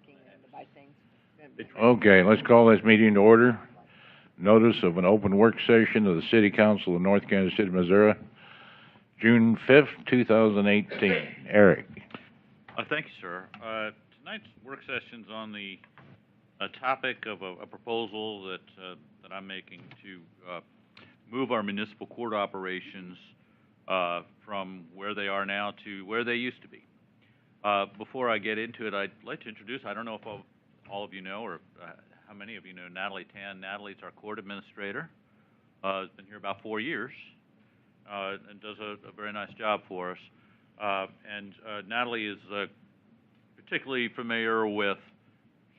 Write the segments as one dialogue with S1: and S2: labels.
S1: parking and to buy things.
S2: Okay, let's call this meeting to order. Notice of an open work session of the City Council of North Kansas City, Missouri, June 5th, 2018. Eric.
S3: Thank you, sir. Tonight's work session's on the topic of a proposal that I'm making to move our municipal court operations from where they are now to where they used to be. Before I get into it, I'd like to introduce, I don't know if all of you know or how many of you know Natalie Tan. Natalie's our court administrator. Has been here about 4 years and does a very nice job for us. Natalie is particularly familiar with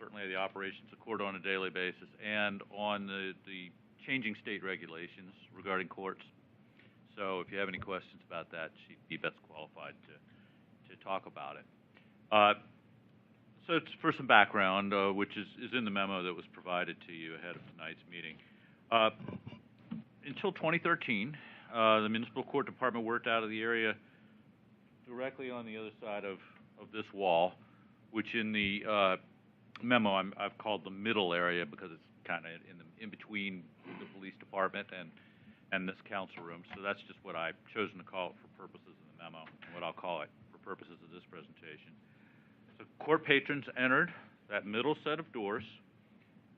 S3: certainly the operations of court on a daily basis and on the changing state regulations regarding courts. So if you have any questions about that, she'd be best qualified to talk about it. So it's for some background, which is in the memo that was provided to you ahead of tonight's meeting. Until 2013, the municipal court department worked out of the area directly on the other side of this wall, which in the memo I've called the middle area because it's kind of in between the police department and this council room. So that's just what I've chosen to call it for purposes of the memo, and what I'll call it for purposes of this presentation. So court patrons entered that middle set of doors,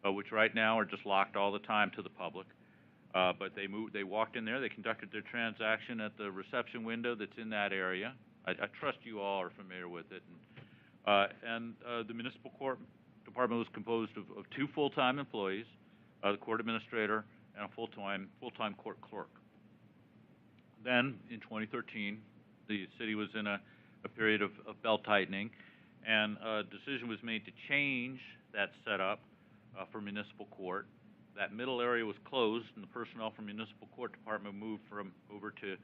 S3: which right now are just locked all the time to the public. But they walked in there, they conducted their transaction at the reception window that's in that area. I trust you all are familiar with it. The municipal court department was composed of 2 full-time employees, the court administrator, and a full-time court clerk. Then, in 2013, the city was in a period of belt-tightening, and a decision was made to change that setup for municipal court. That middle area was closed, and the personnel from municipal court department moved over to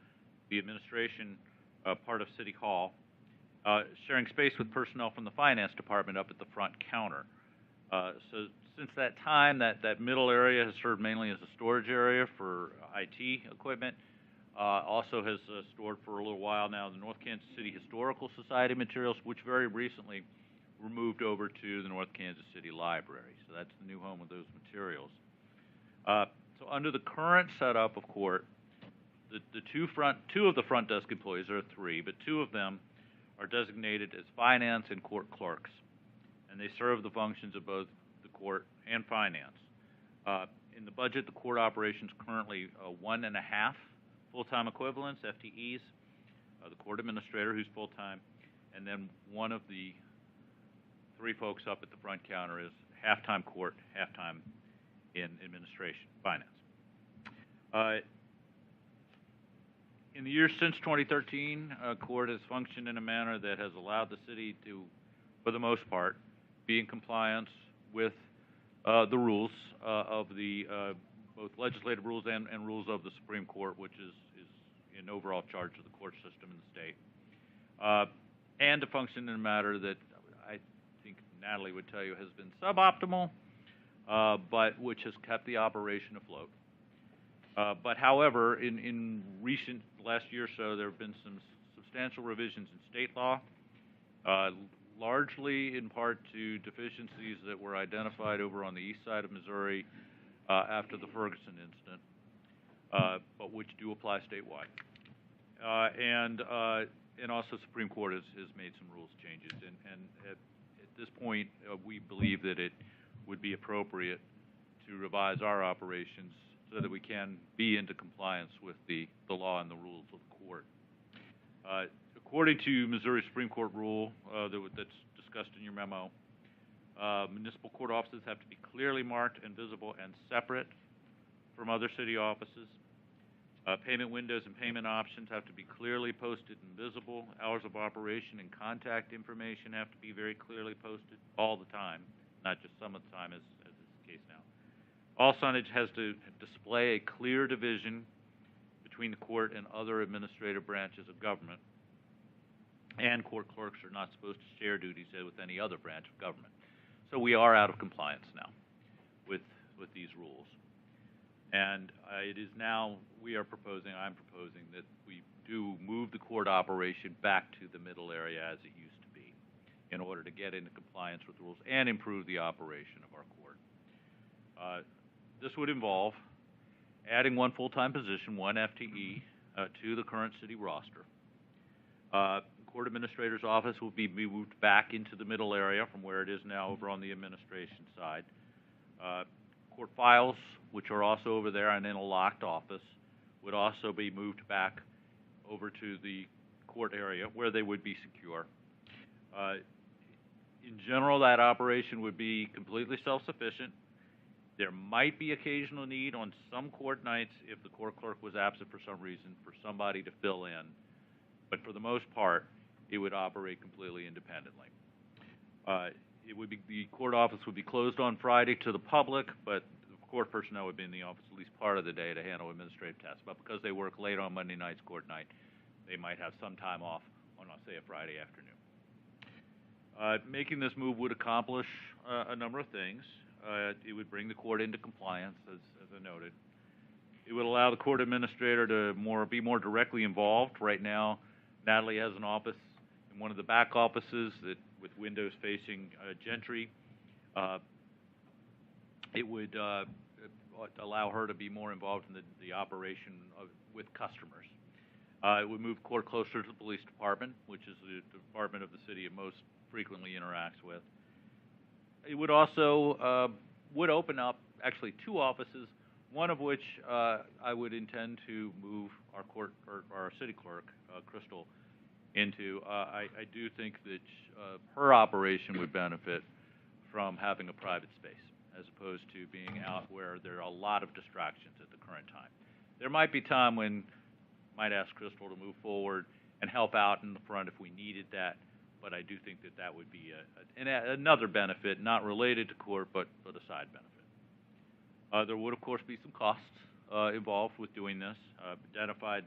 S3: the administration part of City Hall, sharing space with personnel from the finance department up at the front counter. So since that time, that middle area has served mainly as a storage area for IT equipment. Also has stored for a little while now the North Kansas City Historical Society materials, which very recently were moved over to the North Kansas City Library. So that's the new home of those materials. So under the current setup of court, the two of the front desk employees, there are 3, but 2 of them are designated as finance and court clerks, and they serve the functions of both the court and finance. In the budget, the court operations currently 1.5 full-time equivalents, FTEs, the court administrator who's full-time, and then one of the 3 folks up at the front counter is half-time court, half-time in administration, finance. In the years since 2013, court has functioned in a manner that has allowed the city to, for the most part, be in compliance with the rules of the both legislative rules and rules of the Supreme Court, which is in overall charge of the court system in the state, and to function in a manner that I think Natalie would tell you has been suboptimal, but which has kept the operation afloat. But however, in recent last year or so, there have been some substantial revisions in state law, largely in part to deficiencies that were identified over on the east side of Missouri after the Ferguson incident, but which do apply statewide. And also Supreme Court has made some rules changes. And at this point, we believe that it would be appropriate to revise our operations so that we can be into compliance with the law and the rules of the court. According to Missouri Supreme Court rule that's discussed in your memo, municipal court offices have to be clearly marked and visible and separate from other city offices. Payment windows and payment options have to be clearly posted and visible. Hours of operation and contact information have to be very clearly posted all the time, not just some of the time as is the case now. All signage has to display a clear division between the court and other administrative branches of government. And court clerks are not supposed to share duties with any other branch of government. So we are out of compliance now with these rules. And it is now, I'm proposing that we do move the court operation back to the middle area as it used to be. in order to get into compliance with the rules and improve the operation of our court. This would involve adding one full-time position, one FTE, to the current city roster. Court administrator's office will be moved back into the middle area from where it is now over on the administration side. Court files, which are also over there and in a locked office, would also be moved back over to the court area where they would be secure. In general, that operation would be completely self-sufficient. There might be occasional need on some court nights if the court clerk was absent for some reason for somebody to fill in. But for the most part, it would operate completely independently. The court office would be closed on Friday to the public, but the court personnel would be in the office at least part of the day to handle administrative tasks. But because they work late on Monday night's court night, they might have some time off on, say, a Friday afternoon. Making this move would accomplish a number of things. It would bring the court into compliance, as I noted. It would allow the court administrator to be more directly involved. Right now, Natalie has an office in one of the back offices with windows facing Gentry. It would allow her to be more involved in the operation with customers. It would move court closer to the police department, which is the department of the city it most frequently interacts with. It would also would open up actually two offices, one of which I would intend to move our court or our city clerk, Crystal, into. I do think that her operation would benefit from having a private space as opposed to being out where there are a lot of distractions at the current time. There might be time when I might ask Crystal to move forward and help out in the front if we needed that, but I do think that would be another benefit, not related to court, but a side benefit. There would, of course, be some costs involved with doing this, identified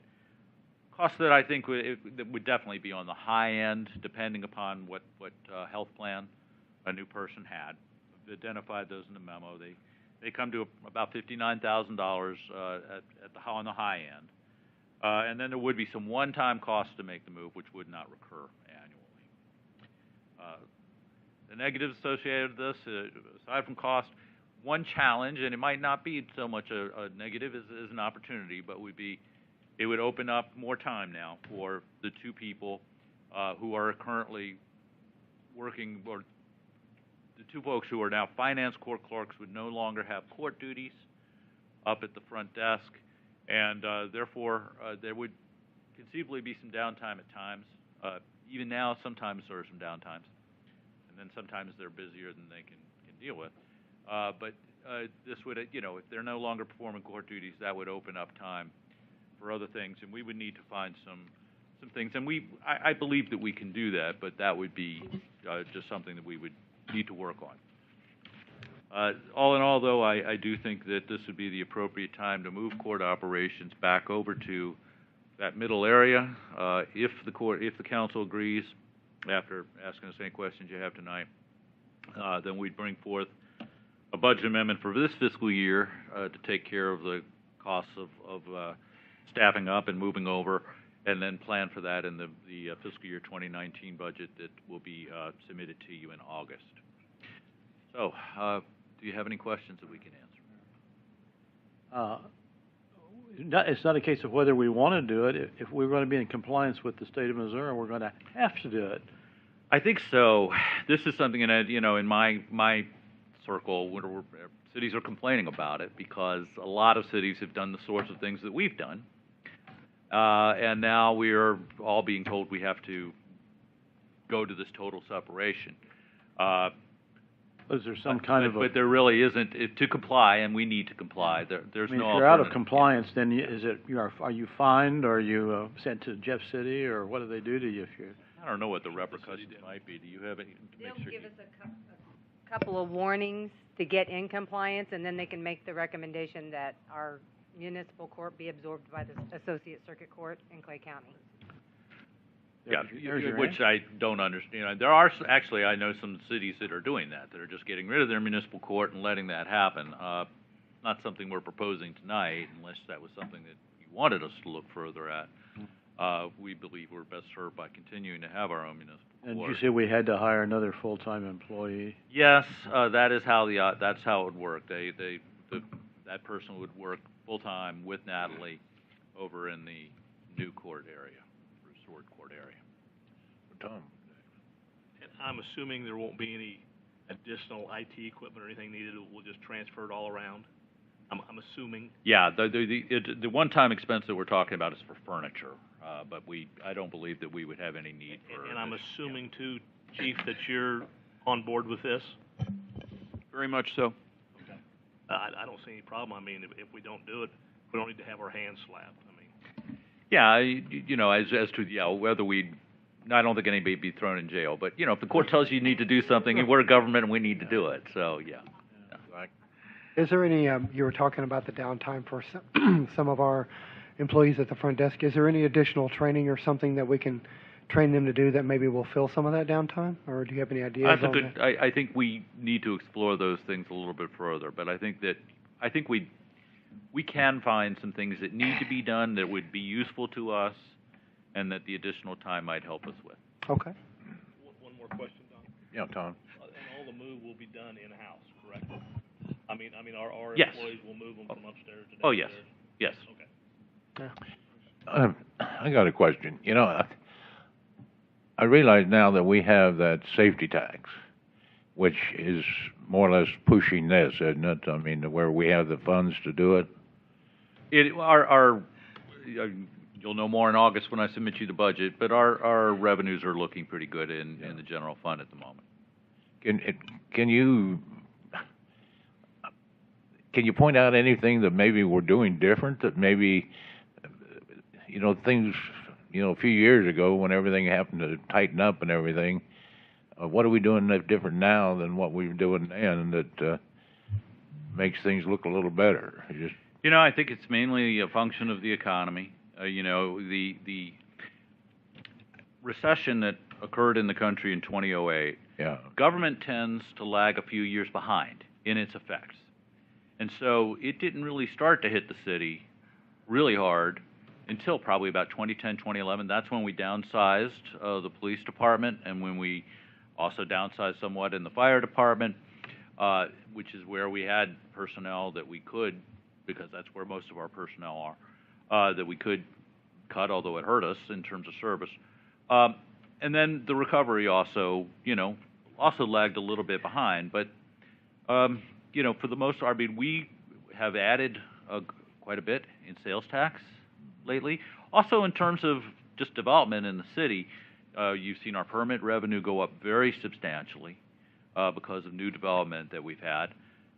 S3: costs that I think that would definitely be on the high end, depending upon what health plan a new person had. We've identified those in the memo. They come to about $59,000 on the high end. And then there would be some one-time costs to make the move, which would not recur annually. The negatives associated with this, aside from cost, one challenge, and it might not be so much a negative as an opportunity, but it would open up more time now for the two people who are currently working, or the two folks who are now finance court clerks would no longer have court duties up at the front desk, and therefore there would conceivably be some downtime at times. Even now, sometimes there are some downtimes, and then sometimes they're busier than they can deal with. But this would, if they're no longer performing court duties, that would open up time for other things, and we would need to find some things. And I believe that we can do that, but that would be just something that we would need to work on. All in all, though, I do think that this would be the appropriate time to move court operations back over to that middle area. If the council agrees, after asking us any questions you have tonight, then we'd bring forth a budget amendment for this fiscal year to take care of the costs of staffing up and moving over, and then plan for that in the fiscal year 2019 budget that will be submitted to you in August. So, do you have any questions that we can answer?
S1: It's not a case of whether we want to do it. If we're going to be in compliance with the state of Missouri, we're going to have to do it.
S3: I think so. This is something, in my circle, where cities are complaining about it because a lot of cities have done the sorts of things that we've done, and now we are all being told we have to go to this total separation.
S1: Is there some kind of
S3: but there really isn't to comply, and we need to comply. There's no.
S1: If you're out of compliance, then are you fined, or are you sent to Jeff City, or what do they do to you if you're?
S3: I don't know what the repercussions might be. Do you have any?
S4: They'll give us a couple of warnings to get in compliance, and then they can make the recommendation that our municipal court be absorbed by the Associate Circuit Court in Clay County.
S3: Yeah, which I don't understand. There are actually, I know some cities that are doing that are just getting rid of their municipal court and letting that happen. Not something we're proposing tonight, unless that was something that you wanted us to look further at. we believe we're best served by continuing to have our own municipal
S1: And
S3: court.
S1: you said we had to hire another full-time employee.
S3: Yes, that is how that's how it would work. That person would work full-time with Natalie over in the new court area, resort court area.
S2: Tom?
S5: And I'm assuming there won't be any additional IT equipment or anything needed, we'll just transfer it all around? I'm assuming.
S3: Yeah, the one-time expense that we're talking about is for furniture, but I don't believe that we would have any need for.
S5: And I'm assuming too, Chief, that you're on board with this?
S3: Very much so.
S5: I don't see any problem. I mean, if we don't do it, we don't need to have our hands slapped. I mean.
S3: Yeah, you know, as to whether I don't think anybody would be thrown in jail, but you know, if the court tells you need to do something, and we're a government and we need to do it, so yeah.
S6: Is there any, you were talking about the downtime for some of our employees at the front desk. Is there any additional training or something that we can train them to do that maybe will fill some of that downtime? Or do you have any ideas
S3: That's a
S6: on
S3: good,
S6: that?
S3: I think we need to explore those things a little bit further, but I think we can find some things that need to be done that would be useful to us and that the additional time might help us with.
S6: Okay.
S5: One more question, Don.
S2: Yeah, Tom?
S5: And all the move will be done in-house, correct? I mean, our
S3: Yes.
S5: employees will move them from upstairs to downstairs?
S3: Oh, yes, yes.
S5: Okay.
S2: I got a question. You know, I realize now that we have that safety tax, which is more or less pushing this, isn't it? I mean, where we have the funds to do it.
S3: You'll know more in August when I submit you the budget, but our revenues are looking pretty good in the general fund at the moment.
S2: Can you point out anything that maybe we're doing different, that maybe, you know, things, you know, a few years ago when everything happened to tighten up and everything, what are we doing that different now than what we were doing then that makes things look a little better?
S3: You know, I think it's mainly a function of the economy. You know, the recession that occurred in the country in 2008,
S2: Yeah.
S3: government tends to lag a few years behind in its effects. And so it didn't really start to hit the city really hard until probably about 2010, 2011. That's when we downsized the police department and when we also downsized somewhat in the fire department, which is where we had personnel that we could, because that's where most of our personnel are, that we could cut, although it hurt us in terms of service. And then the recovery also, you know, also lagged a little bit behind. But, you know, for the most part, I mean, we have added quite a bit in sales tax lately. Also in terms of just development in the city, you've seen our permit revenue go up very substantially because of new development that we've had.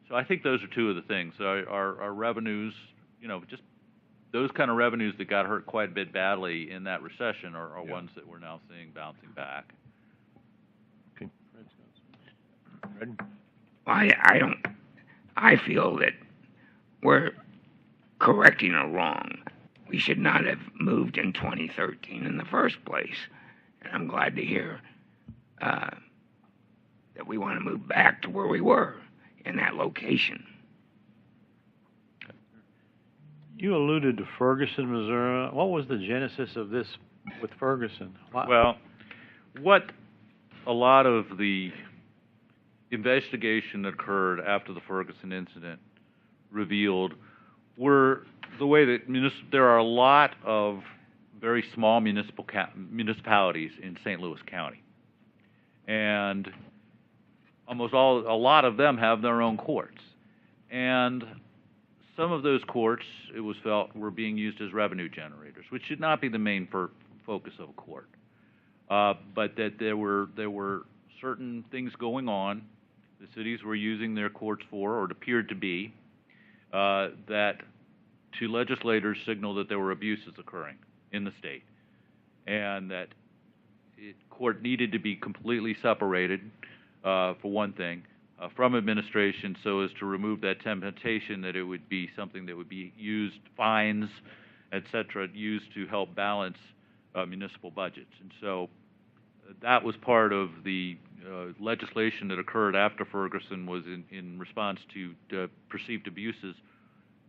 S3: So I think those are two of the things. Our revenues, you know, just those kind of revenues that got hurt quite a bit badly in that recession are ones that we're now seeing bouncing back.
S2: Okay. Fred?
S7: I feel that we're correcting a wrong. We should not have moved in 2013 in the first place. And I'm glad to hear that we want to move back to where we were in that location.
S1: You alluded to Ferguson, Missouri. What was the genesis of this with Ferguson?
S3: Well, what a lot of the investigation that occurred after the Ferguson incident revealed were the way that there are a lot of very small municipalities in St. Louis County, and a lot of them have their own courts, and some of those courts, it was felt, were being used as revenue generators, which should not be the main focus of a court, but that there were certain things going on the cities were using their courts for, or it appeared to be, that to legislators signaled that there were abuses occurring in the state, and that court needed to be completely separated, for one thing, from administration, so as to remove that temptation that it would be something that would be used, fines, etc., used to help balance municipal budgets. And so that was part of the legislation that occurred after Ferguson, was in response to perceived abuses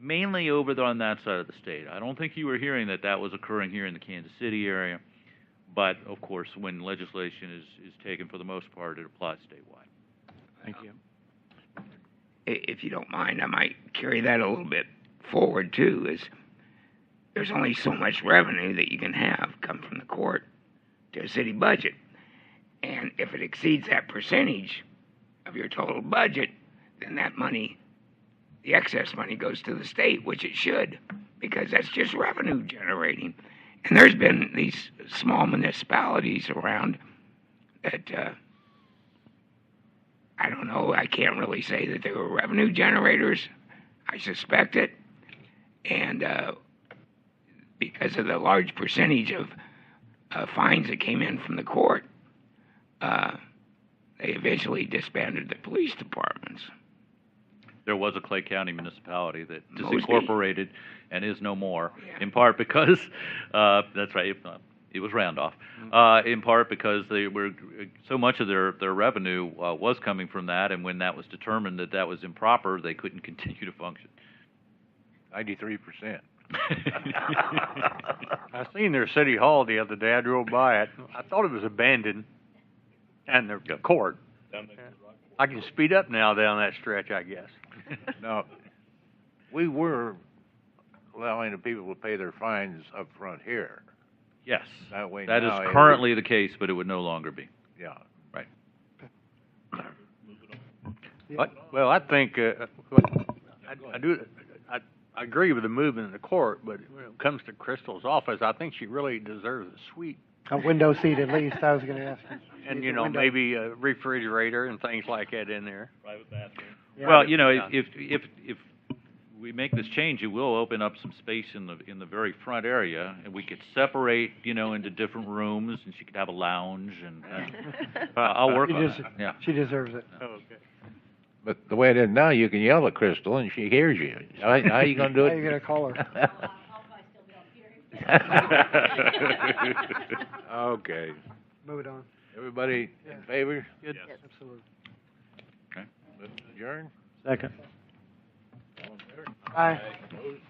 S3: mainly over on that side of the state. I don't think you were hearing that that was occurring here in the Kansas City area, but of course, when legislation is taken, for the most part, it applies statewide.
S1: Thank you.
S7: If you don't mind, I might carry that a little bit forward too, is there's only so much revenue that you can have come from the court to a city budget. And if it exceeds that percentage of your total budget, then that money, the excess money, goes to the state, which it should, because that's just revenue generating. And there's been these small municipalities around that, I don't know, I can't really say that they were revenue generators. I suspect it. And because of the large percentage of fines that came in from the court, they eventually disbanded the police departments.
S3: There was a Clay County municipality that
S7: Mosby.
S3: disincorporated and is no more,
S7: Yeah.
S3: in part because, that's right, it was Randolph, in part because they were, so much of their revenue was coming from that, and when that was determined that that was improper, they couldn't continue to function.
S2: 93%.
S8: I seen their city hall the other day. I drove by it. I thought it was abandoned, and the court. I can speed up now down that stretch, I guess.
S2: Now, we were allowing the people to pay their fines up front here.
S3: Yes,
S2: That way
S3: that is
S2: now,
S3: currently the case, but it would no longer be.
S2: Yeah.
S8: Well, I think I agree with the movement in the court, but when it comes to Crystal's office, I think she really deserves a suite.
S6: A window seat at least, I was going to ask.
S8: And, you know,
S6: Window.
S8: maybe a refrigerator and things like that in there.
S5: Private bathroom.
S6: Yeah.
S3: Well, you know,
S8: Yeah.
S3: if we make this change, it will open up some space in the very front area, and we could separate, you know, into different rooms, and she could have a lounge, and I'll work
S6: She
S3: on
S6: just-
S3: that. Yeah.
S6: She deserves it.
S8: Okay.
S2: But the way it is now, you can yell at Crystal and she hears you. How you gonna do
S6: How
S2: it?
S6: are you going to call her?
S2: Okay.
S6: Move it on.
S2: Everybody in favor?
S5: Yes.
S6: Absolutely.
S2: Let's adjourn.
S1: Second.
S2: All in favor?
S6: Aye.
S2: Opposed?